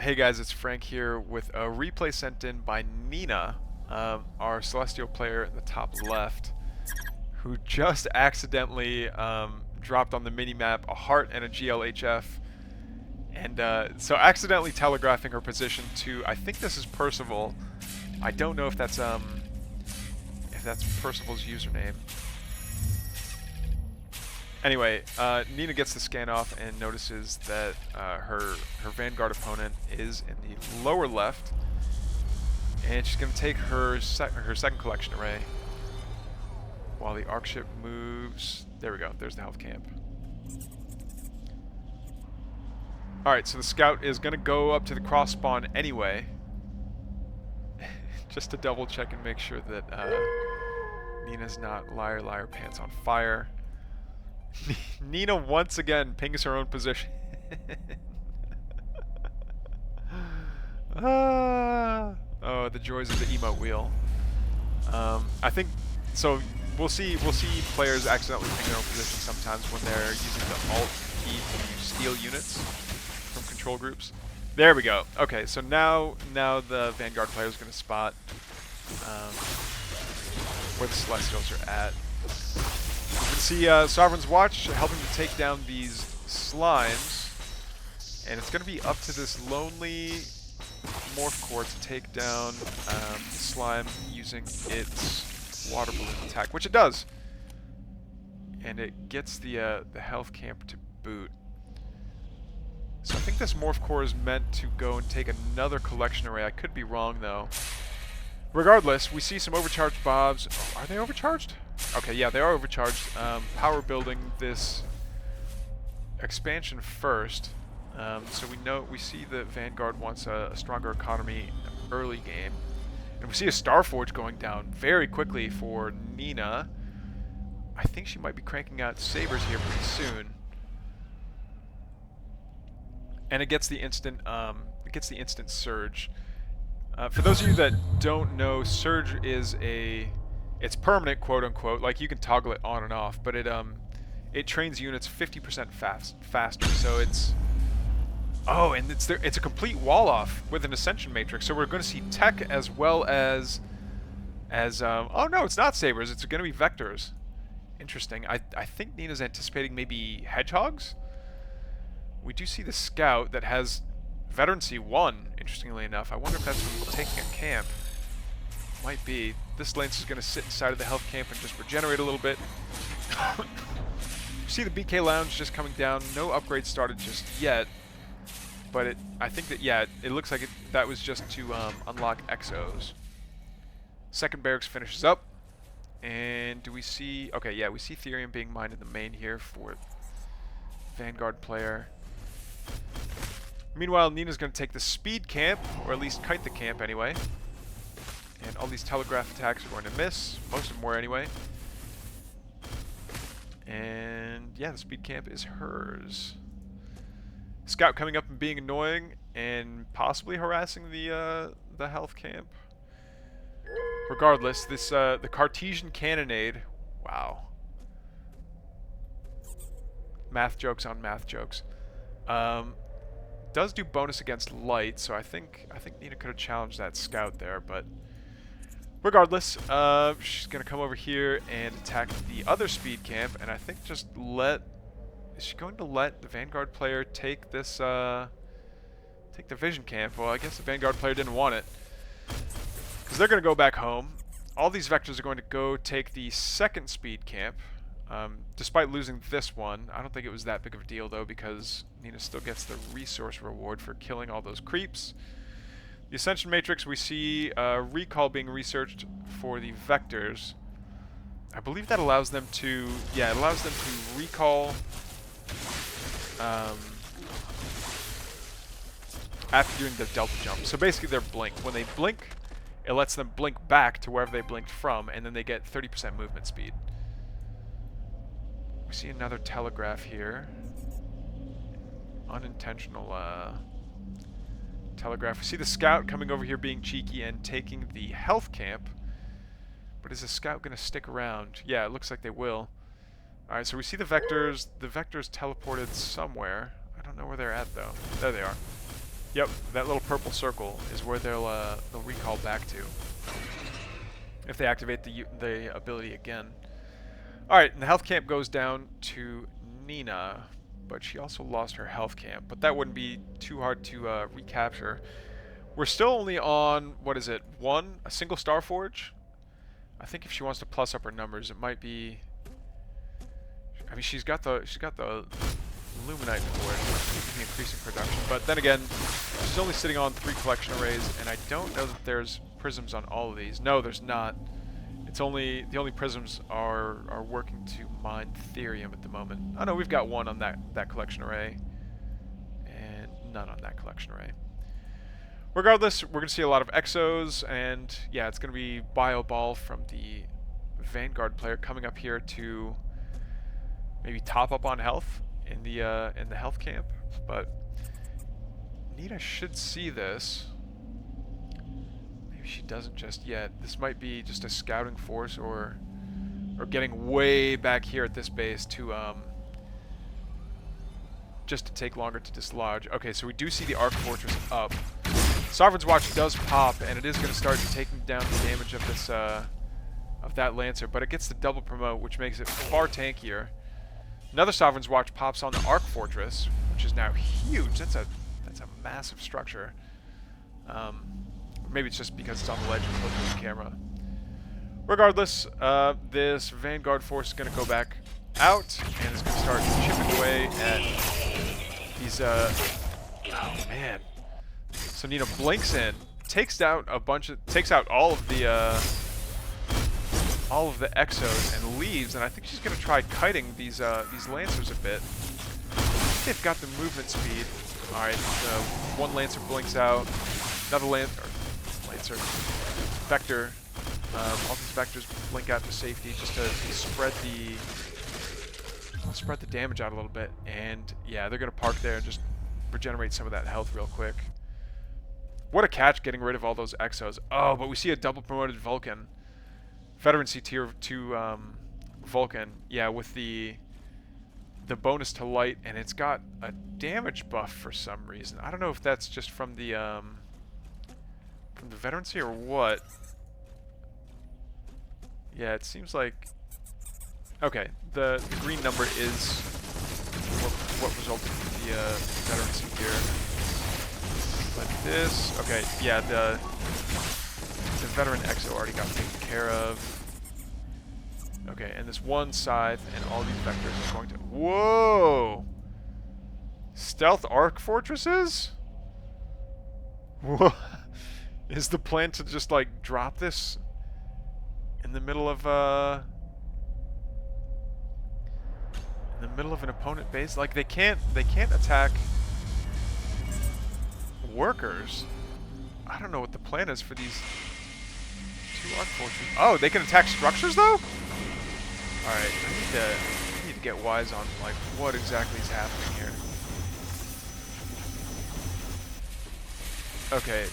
Hey guys, it's Frank here with a replay sent in by Nina, our Celestial player in the top left, who just accidentally dropped on the minimap a heart and a GLHF, and so accidentally telegraphing her position to, I think this is Percival. I don't know if that's Percival's username. Anyway, Nina gets the scan off and notices that her Vanguard opponent is in the lower left, and she's going to take her second collection array while the arc ship moves. There we go. There's the health camp. All right, so the scout is going to go up to the cross spawn anyway, just to double check and make sure that Nina's not liar pants on fire. Nina once again pings her own position. Oh, the joys of the emote wheel. I think so. We'll see players accidentally ping their own position sometimes when they're using the alt key to steal units from control groups. There we go. Okay, so now the Vanguard player is going to spot where the Celestials are at. You can see Sovereign's Watch helping to take down these slimes, and it's going to be up to this lonely Morph Core to take down the slime using its water balloon attack, which it does, and it gets the health camp to boot. So I think this Morph Core is meant to go and take another collection array. I could be wrong though. Regardless, we see some overcharged bobs. Oh, are they overcharged? Okay, yeah, they are overcharged. Power building this expansion first. So we see that Vanguard wants a stronger economy early game. And we see a Starforge going down very quickly for Nina. I think she might be cranking out sabers here pretty soon. And it gets the instant surge. For those of you that don't know, surge is it's permanent, quote unquote. Like you can toggle it on and off, but it trains units 50% faster. So it's and it's a complete wall off with an ascension matrix. So we're going to see tech as well as oh no, it's not sabers. It's going to be vectors. Interesting. I think Nina's anticipating maybe hedgehogs. We do see the scout that has veterancy 1, interestingly enough. I wonder if that's from taking a camp. Might be. This lance is going to sit inside of the health camp and just regenerate a little bit. You see the BK Lounge just coming down. No upgrades started just yet. But I think that, yeah, it looks like that was just to unlock Exos. Second barracks finishes up. And do we see... Okay, yeah, we see Therium being mined in the main here for Vanguard player. Meanwhile, Nina's going to take the speed camp, or at least kite the camp anyway. And all these telegraph attacks are going to miss. Most of them were anyway. And yeah, the speed camp is hers. Scout coming up and being annoying and possibly harassing the health camp. Regardless, this the Cartesian cannonade. Wow. Math jokes on math jokes. Does do bonus against light, so I think Nina could have challenged that scout there, but regardless, she's gonna come over here and attack the other speed camp, and I think is she going to let the Vanguard player take this take the vision camp? Well, I guess the Vanguard player didn't want it, because they're gonna go back home. All these vectors are going to go take the second speed camp. Despite losing this one, I don't think it was that big of a deal though, because Nina still gets the resource reward for killing all those creeps. The Ascension Matrix, we see recall being researched for the vectors. I believe that allows them to, yeah, it allows them to recall after doing the delta jump. So basically they're blink. When they blink, it lets them blink back to wherever they blinked from, and then they get 30% movement speed. We see another telegraph here. Unintentional telegraph. We see the scout coming over here being cheeky and taking the health camp. But is the scout going to stick around? Yeah, it looks like they will. Alright, so we see the vectors. The vectors teleported somewhere. I don't know where they're at though. There they are. Yep, that little purple circle is where they'll recall back to if they activate the ability again. All right, and the health camp goes down to Nina, but she also lost her health camp. But that wouldn't be too hard to recapture. We're still only on, what is it, a single Star Forge? I think if she wants to plus up her numbers, it might be. I mean, she's got the Luminite for it, the increasing production. But then again, she's only sitting on 3 collection arrays, and I don't know that there's prisms on all of these. No, there's not. It's only the only prisms are working to mine Therium at the moment. Oh no, we've got 1 on that collection array, and none on that collection array. Regardless, we're gonna see a lot of exos, and yeah, it's gonna be Bio Ball from the Vanguard player coming up here to maybe top up on health in the health camp. But Nina should see this. Maybe she doesn't just yet. This might be just a scouting force, or getting way back here at this base to just to take longer to dislodge. Okay, so we do see the Arc Fortress up. Sovereign's Watch does pop, and it is going to start taking down the damage of this of that Lancer, but it gets the double promote, which makes it far tankier. Another Sovereign's Watch pops on the Arc Fortress, which is now huge. That's a massive structure. Maybe it's just because it's on the ledge and close to the camera. Regardless, this Vanguard force is going to go back out and is going to start chipping away at these. Oh man! So Nina blinks in, takes out all of the exos and leaves, and I think she's going to try kiting these Lancers a bit. They've got the movement speed. All right, one Lancer blinks out, another Lancer, Vector. All these Vectors blink out to safety just to spread the damage out a little bit, and yeah, they're going to park there and just regenerate some of that health real quick. What a catch getting rid of all those exos. Oh, but we see a double promoted Vulcan. Veterancy tier 2 Vulcan. Yeah, with the bonus to light, and it's got a damage buff for some reason. I don't know if that's just from the veterancy or what. Yeah, it seems like. Okay, the green number is what resulted from the veterancy tier. But this, okay, yeah, the veteran exo already got taken care of. Okay, and this one scythe and all these vectors are going to. Whoa! Stealth arc fortresses? Whoa! Is the plan to just like drop this in the middle of an opponent base? Like they can't attack workers. I don't know what the plan is for these 2 arc fortresses. Oh, they can attack structures though? Alright, I need to get wise on like what exactly is happening here. Okay.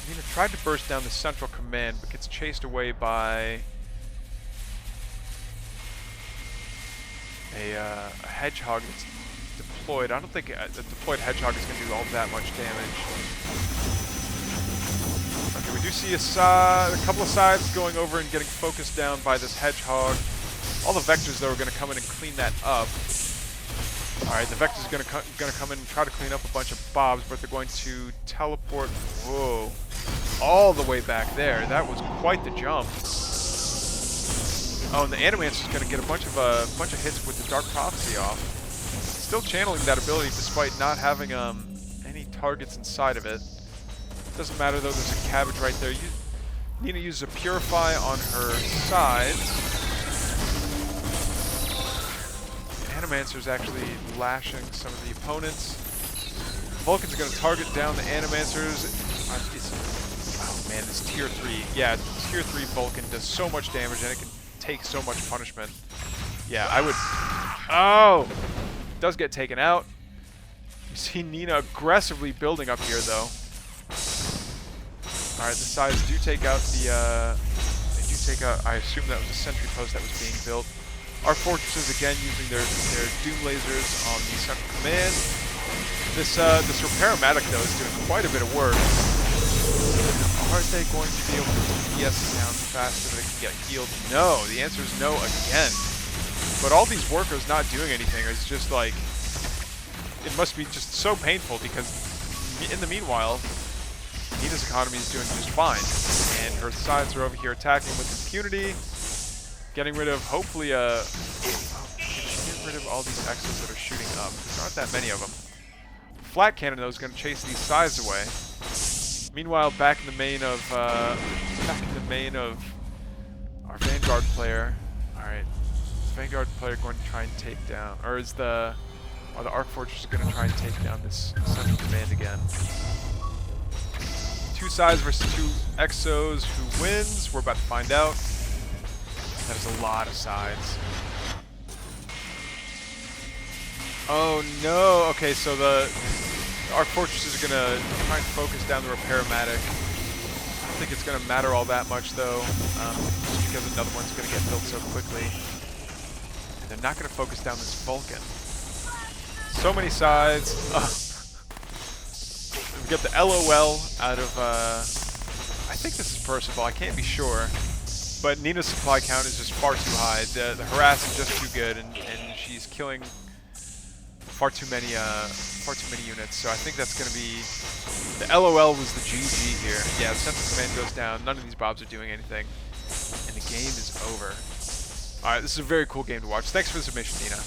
Nina tried to burst down the central command, but gets chased away by a hedgehog that's deployed. I don't think a deployed hedgehog is going to do all that much damage. Okay, we do see a couple of sides going over and getting focused down by this hedgehog. All the vectors, though, are going to come in and clean that up. Alright, the vectors are going to come in and try to clean up a bunch of bobs, but they're going to teleport, whoa, all the way back there. That was quite the jump. Oh, and the Animancer is going to get a bunch of hits with the Dark Prophecy off. Still channeling that ability despite not having any targets inside of it. Doesn't matter though, there's a cabbage right there. Nina uses a Purify on her side. Animancer's actually lashing some of the opponents. Vulcan's going to target down the Animancers. Oh man, it's tier 3. Yeah, tier 3 Vulcan does so much damage and it can take so much punishment. Yeah, I would. Oh! Does get taken out. You see Nina aggressively building up here though. Alright, the sides do take out the, they do take out, I assume that was a sentry post that was being built. Our fortresses again using their doom lasers on the central command. This repair-matic though is doing quite a bit of work. Are they going to be able to DPS it down faster than it can get healed? No, the answer is no again. But all these workers not doing anything is just like, it must be just so painful because in the meanwhile, Nina's economy is doing just fine. And her sides are over here attacking with impunity, getting rid of hopefully get rid of all these Exos that are shooting up. There aren't that many of them. Flat cannon though is going to chase these sides away. Meanwhile, back in the main of our Vanguard player. All right, is the Vanguard player going to try and take down, or is the Arc Fortress is going to try and take down this central command again? Two sides versus two Exos. Who wins? We're about to find out. That is a lot of sides. Oh no! Okay, so the Arc Fortresses are gonna try and focus down the repair-matic. I don't think it's gonna matter all that much though, just because another one's gonna get built so quickly. And they're not gonna focus down this Vulcan. So many sides. We get the LOL out of, I think this is Percival, I can't be sure. But Nina's supply count is just far too high. The harass is just too good, and she's killing far too many units. So I think that's going to be, the LOL was the GG here. Yeah, the central command goes down. None of these mobs are doing anything, and the game is over. All right, this is a very cool game to watch. Thanks for the submission, Nina.